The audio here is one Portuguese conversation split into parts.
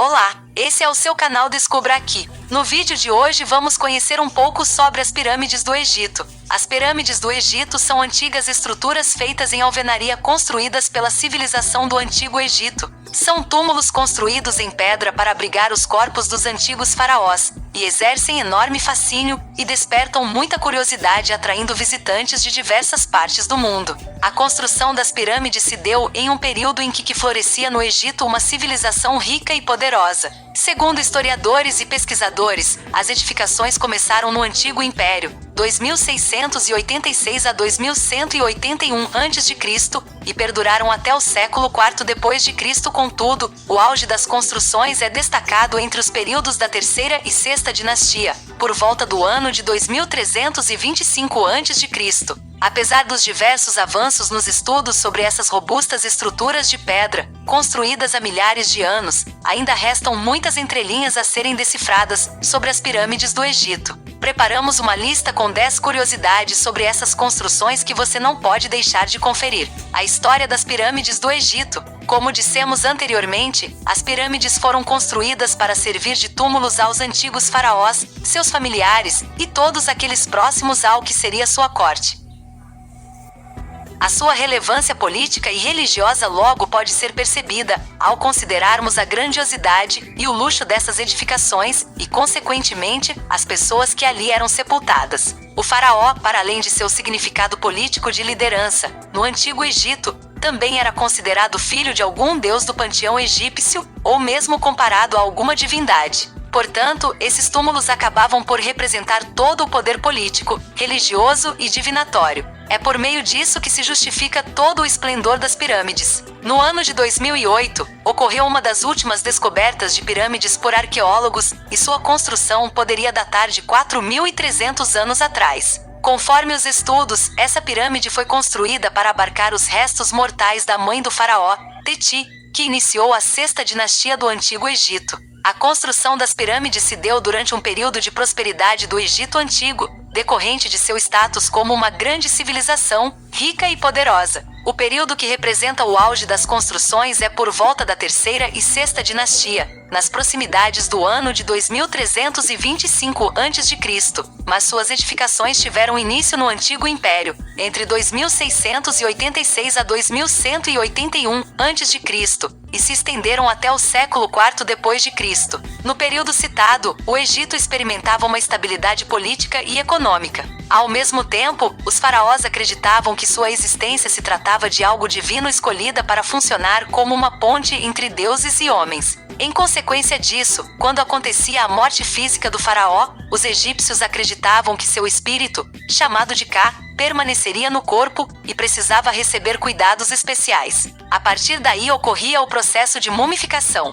Olá, esse é o seu canal Descubra Aqui. No vídeo de hoje vamos conhecer um pouco sobre as pirâmides do Egito. As pirâmides do Egito são antigas estruturas feitas em alvenaria construídas pela civilização do Antigo Egito. São túmulos construídos em pedra para abrigar os corpos dos antigos faraós, e exercem enorme fascínio e despertam muita curiosidade, atraindo visitantes de diversas partes do mundo. A construção das pirâmides se deu em um período em que florescia no Egito uma civilização rica e poderosa. Segundo historiadores e pesquisadores, as edificações começaram no Antigo Império, 2686 a 2181 a.C., e perduraram até o século IV d.C. Contudo, o auge das construções é destacado entre os períodos da Terceira e Sexta Dinastia, por volta do ano de 2325 a.C. Apesar dos diversos avanços nos estudos sobre essas robustas estruturas de pedra, construídas há milhares de anos, ainda restam muitas entrelinhas a serem decifradas sobre as pirâmides do Egito. Preparamos uma lista com 10 curiosidades sobre essas construções que você não pode deixar de conferir. A história das pirâmides do Egito. Como dissemos anteriormente, as pirâmides foram construídas para servir de túmulos aos antigos faraós, seus familiares e todos aqueles próximos ao que seria sua corte. A sua relevância política e religiosa logo pode ser percebida ao considerarmos a grandiosidade e o luxo dessas edificações e, consequentemente, as pessoas que ali eram sepultadas. O faraó, para além de seu significado político de liderança, no Antigo Egito, também era considerado filho de algum deus do panteão egípcio ou mesmo comparado a alguma divindade. Portanto, esses túmulos acabavam por representar todo o poder político, religioso e divinatório. É por meio disso que se justifica todo o esplendor das pirâmides. No ano de 2008, ocorreu uma das últimas descobertas de pirâmides por arqueólogos, e sua construção poderia datar de 4.300 anos atrás. Conforme os estudos, essa pirâmide foi construída para abarcar os restos mortais da mãe do faraó, Teti, que iniciou a Sexta Dinastia do Antigo Egito. A construção das pirâmides se deu durante um período de prosperidade do Egito Antigo, decorrente de seu status como uma grande civilização, rica e poderosa. O período que representa o auge das construções é por volta da Terceira e Sexta Dinastia, nas proximidades do ano de 2325 a.C., mas suas edificações tiveram início no Antigo Império, entre 2686 a 2181 a.C., e se estenderam até o século IV d.C. No período citado, o Egito experimentava uma estabilidade política e econômica. Ao mesmo tempo, os faraós acreditavam que sua existência se tratava de algo divino escolhida para funcionar como uma ponte entre deuses e homens. Em consequência disso, quando acontecia a morte física do faraó, os egípcios acreditavam que seu espírito, chamado de Ka, permaneceria no corpo e precisava receber cuidados especiais. A partir daí ocorria o processo de mumificação.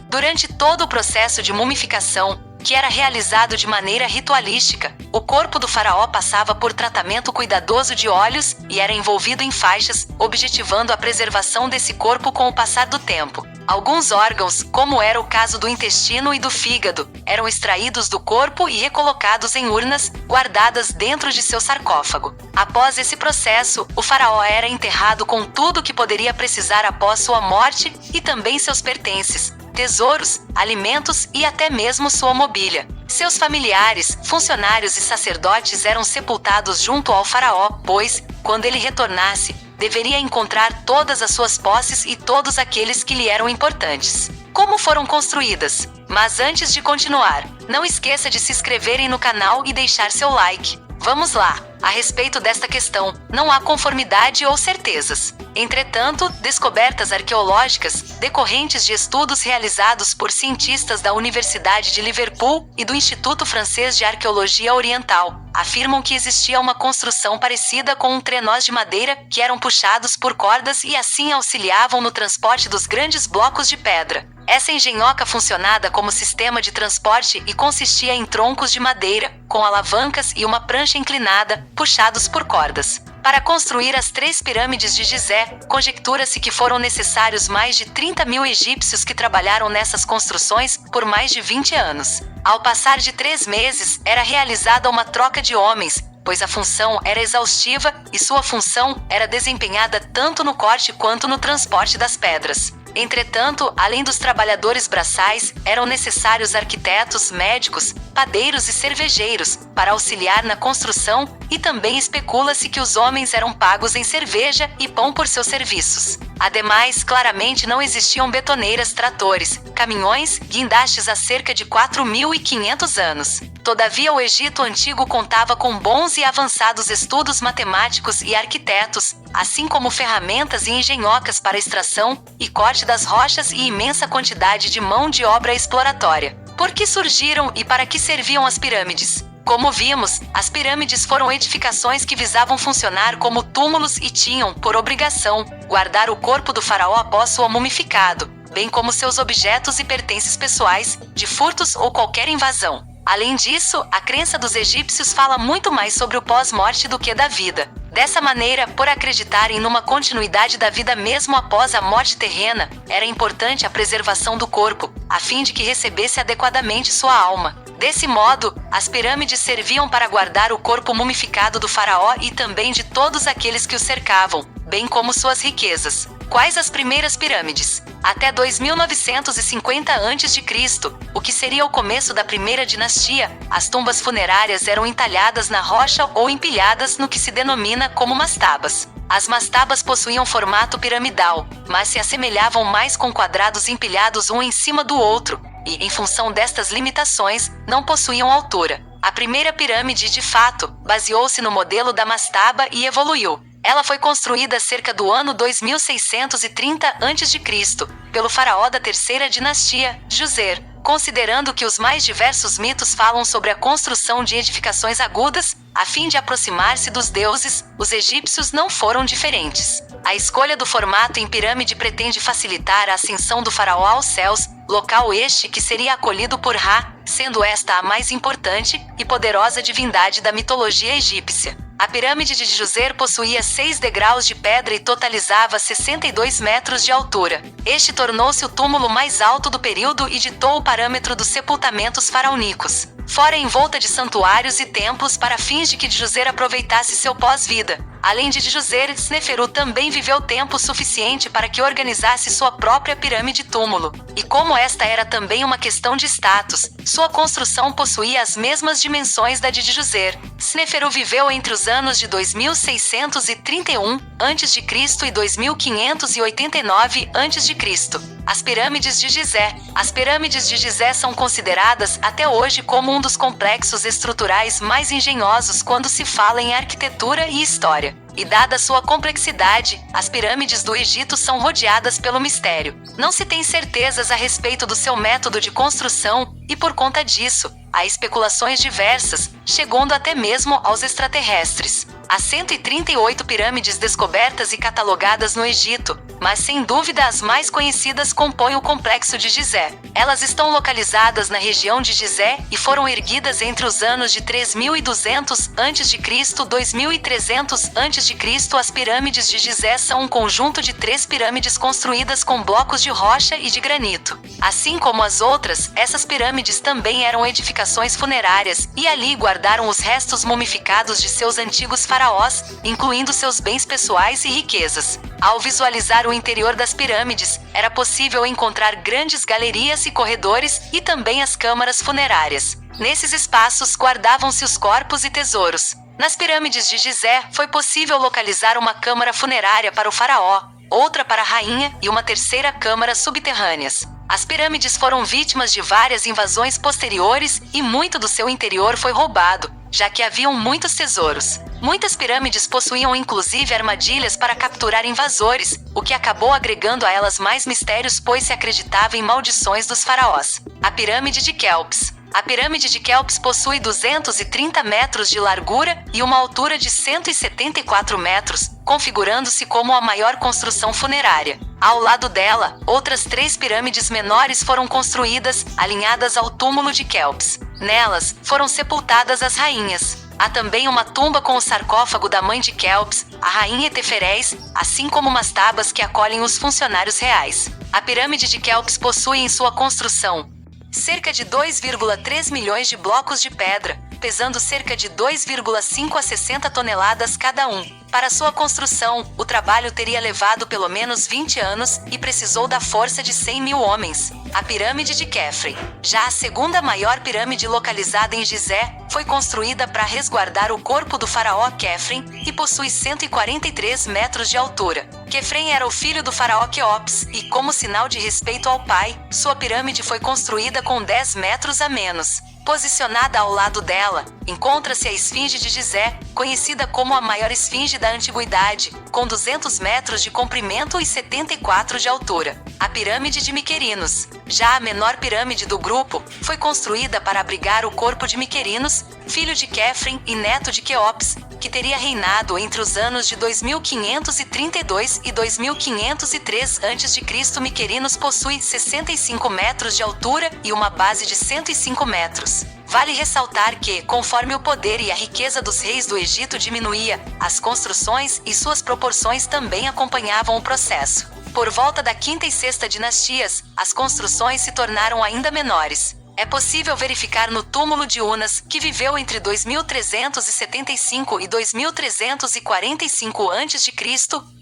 Durante todo o processo de mumificação, que era realizado de maneira ritualística, o corpo do faraó passava por tratamento cuidadoso de óleos e era envolvido em faixas, objetivando a preservação desse corpo com o passar do tempo. Alguns órgãos, como era o caso do intestino e do fígado, eram extraídos do corpo e recolocados em urnas, guardadas dentro de seu sarcófago. Após esse processo, o faraó era enterrado com tudo que poderia precisar após sua morte e também seus pertences, tesouros, alimentos e até mesmo sua mobília. Seus familiares, funcionários e sacerdotes eram sepultados junto ao faraó, pois, quando ele retornasse, deveria encontrar todas as suas posses e todos aqueles que lhe eram importantes. Como foram construídas? Mas antes de continuar, não esqueça de se inscreverem no canal e deixar seu like. Vamos lá! A respeito desta questão, não há conformidade ou certezas. Entretanto, descobertas arqueológicas, decorrentes de estudos realizados por cientistas da Universidade de Liverpool e do Instituto Francês de Arqueologia Oriental, afirmam que existia uma construção parecida com trenós de madeira que eram puxados por cordas e assim auxiliavam no transporte dos grandes blocos de pedra. Essa engenhoca funcionava como sistema de transporte e consistia em troncos de madeira, com alavancas e uma prancha inclinada, puxados por cordas. Para construir as 3 pirâmides de Gizé, conjectura-se que foram necessários mais de 30.000 egípcios que trabalharam nessas construções por mais de 20 anos. Ao passar de 3 meses, era realizada uma troca de homens, pois a função era exaustiva e sua função era desempenhada tanto no corte quanto no transporte das pedras. Entretanto, além dos trabalhadores braçais, eram necessários arquitetos, médicos, padeiros e cervejeiros para auxiliar na construção, e também especula-se que os homens eram pagos em cerveja e pão por seus serviços. Ademais, claramente não existiam betoneiras, tratores, caminhões, guindastes há cerca de 4.500 anos. Todavia, o Egito Antigo contava com bons e avançados estudos matemáticos e arquitetos, assim como ferramentas e engenhocas para extração e corte das rochas e imensa quantidade de mão de obra exploratória. Por que surgiram e para que serviam as pirâmides? Como vimos, as pirâmides foram edificações que visavam funcionar como túmulos e tinham, por obrigação, guardar o corpo do faraó após sua mumificado, bem como seus objetos e pertences pessoais, de furtos ou qualquer invasão. Além disso, a crença dos egípcios fala muito mais sobre o pós-morte do que da vida. Dessa maneira, por acreditarem numa continuidade da vida mesmo após a morte terrena, era importante a preservação do corpo, a fim de que recebesse adequadamente sua alma. Desse modo, as pirâmides serviam para guardar o corpo mumificado do faraó e também de todos aqueles que o cercavam, bem como suas riquezas. Quais as primeiras pirâmides? Até 2950 a.C., o que seria o começo da primeira dinastia, as tumbas funerárias eram entalhadas na rocha ou empilhadas no que se denomina como mastabas. As mastabas possuíam formato piramidal, mas se assemelhavam mais com quadrados empilhados um em cima do outro, e, em função destas limitações, não possuíam altura. A primeira pirâmide, de fato, baseou-se no modelo da mastaba e evoluiu. Ela foi construída cerca do ano 2630 a.C., pelo faraó da terceira dinastia, Djoser. Considerando que os mais diversos mitos falam sobre a construção de edificações agudas, a fim de aproximar-se dos deuses, os egípcios não foram diferentes. A escolha do formato em pirâmide pretende facilitar a ascensão do faraó aos céus, local este que seria acolhido por Ra, sendo esta a mais importante e poderosa divindade da mitologia egípcia. A pirâmide de Djoser possuía 6 degraus de pedra e totalizava 62 metros de altura. Este tornou-se o túmulo mais alto do período e ditou o parâmetro dos sepultamentos faraônicos. Fora envolta de santuários e templos para fins de que Djoser aproveitasse seu pós-vida. Além de Djoser, Sneferu também viveu tempo suficiente para que organizasse sua própria pirâmide-túmulo. E como esta era também uma questão de status, sua construção possuía as mesmas dimensões da de Djoser. Sneferu viveu entre os anos de 2631 a.C. e 2589 a.C. As pirâmides de Gizé. As pirâmides de Gizé são consideradas até hoje como um dos complexos estruturais mais engenhosos quando se fala em arquitetura e história. E dada sua complexidade, as pirâmides do Egito são rodeadas pelo mistério. Não se tem certezas a respeito do seu método de construção, e por conta disso, há especulações diversas, chegando até mesmo aos extraterrestres. Há 138 pirâmides descobertas e catalogadas no Egito, mas sem dúvida as mais conhecidas compõem o complexo de Gizé. Elas estão localizadas na região de Gizé e foram erguidas entre os anos de 3200 a.C. e 2300 a.C. As pirâmides de Gizé são um conjunto de 3 pirâmides construídas com blocos de rocha e de granito. Assim como as outras, essas pirâmides também eram edificações funerárias e ali guardaram os restos mumificados de seus antigos faraós, incluindo seus bens pessoais e riquezas. Ao visualizar o interior das pirâmides, era possível encontrar grandes galerias e corredores e também as câmaras funerárias. Nesses espaços guardavam-se os corpos e tesouros. Nas pirâmides de Gizé, foi possível localizar uma câmara funerária para o faraó, outra para a rainha e uma terceira câmara subterrâneas. As pirâmides foram vítimas de várias invasões posteriores e muito do seu interior foi roubado, já que haviam muitos tesouros. Muitas pirâmides possuíam inclusive armadilhas para capturar invasores, o que acabou agregando a elas mais mistérios, pois se acreditava em maldições dos faraós. A pirâmide de Quéops. A pirâmide de Quéops possui 230 metros de largura e uma altura de 174 metros, configurando-se como a maior construção funerária. Ao lado dela, outras 3 pirâmides menores foram construídas, alinhadas ao túmulo de Quéops. Nelas, foram sepultadas as rainhas. Há também uma tumba com o sarcófago da mãe de Quéops, a rainha Eteferés, assim como mastabas que acolhem os funcionários reais. A pirâmide de Quéops possui em sua construção cerca de 2,3 milhões de blocos de pedra, pesando cerca de 2,5 a 60 toneladas cada um. Para sua construção, o trabalho teria levado pelo menos 20 anos e precisou da força de 100 mil homens. A Pirâmide de Khafre. Já a segunda maior pirâmide localizada em Gizé, foi construída para resguardar o corpo do faraó Khafre e possui 143 metros de altura. Khafre era o filho do faraó Quéops e, como sinal de respeito ao pai, sua pirâmide foi construída com 10 metros a menos. Posicionada ao lado dela, encontra-se a Esfinge de Gizé, conhecida como a maior esfinge da antiguidade, com 200 metros de comprimento e 74 de altura. A Pirâmide de Miquerinos. Já a menor pirâmide do grupo, foi construída para abrigar o corpo de Miquerinos, filho de Khafre e neto de Quéops, que teria reinado entre os anos de 2532 e 2503 a.C. Miquerinos possui 65 metros de altura e uma base de 105 metros. Vale ressaltar que, conforme o poder e a riqueza dos reis do Egito diminuía, as construções e suas proporções também acompanhavam o processo. Por volta da quinta e sexta dinastias, as construções se tornaram ainda menores. É possível verificar no túmulo de Unas, que viveu entre 2375 e 2345 a.C.,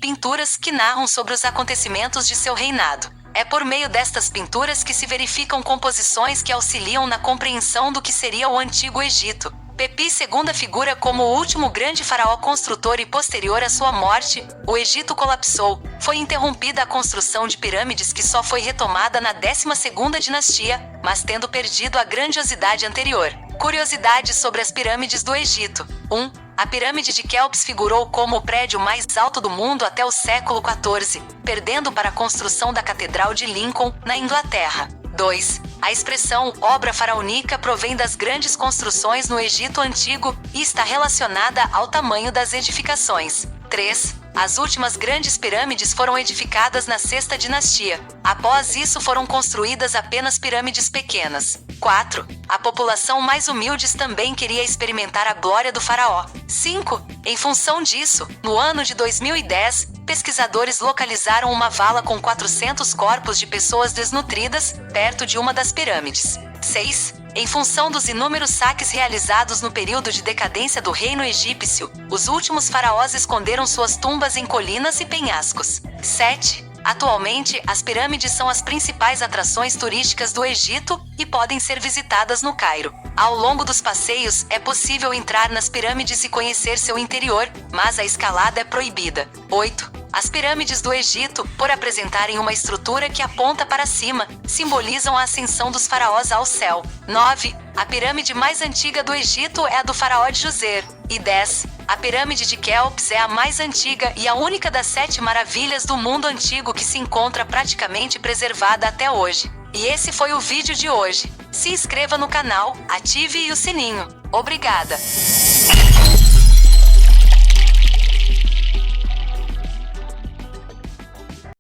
pinturas que narram sobre os acontecimentos de seu reinado. É por meio destas pinturas que se verificam composições que auxiliam na compreensão do que seria o Antigo Egito. Pepi II figura como o último grande faraó construtor e posterior à sua morte, o Egito colapsou. Foi interrompida a construção de pirâmides que só foi retomada na 12ª dinastia, mas tendo perdido a grandiosidade anterior. Curiosidades sobre as pirâmides do Egito. 1. A pirâmide de Quéops figurou como o prédio mais alto do mundo até o século XIV, perdendo para a construção da Catedral de Lincoln, na Inglaterra. 2. A expressão obra faraônica provém das grandes construções no Egito Antigo e está relacionada ao tamanho das edificações. 3. As últimas grandes pirâmides foram edificadas na sexta dinastia. Após isso foram construídas apenas pirâmides pequenas. 4. A população mais humilde também queria experimentar a glória do faraó. 5. Em função disso, no ano de 2010, pesquisadores localizaram uma vala com 400 corpos de pessoas desnutridas, perto de uma das pirâmides. 6. Em função dos inúmeros saques realizados no período de decadência do reino egípcio, os últimos faraós esconderam suas tumbas em colinas e penhascos. 7. Atualmente, as pirâmides são as principais atrações turísticas do Egito e podem ser visitadas no Cairo. Ao longo dos passeios, é possível entrar nas pirâmides e conhecer seu interior, mas a escalada é proibida. 8. As pirâmides do Egito, por apresentarem uma estrutura que aponta para cima, simbolizam a ascensão dos faraós ao céu. 9. A pirâmide mais antiga do Egito é a do faraó Djoser. E 10. A pirâmide de Quéops é a mais antiga e a única das 7 maravilhas do mundo antigo que se encontra praticamente preservada até hoje. E esse foi o vídeo de hoje. Se inscreva no canal, ative o sininho. Obrigada!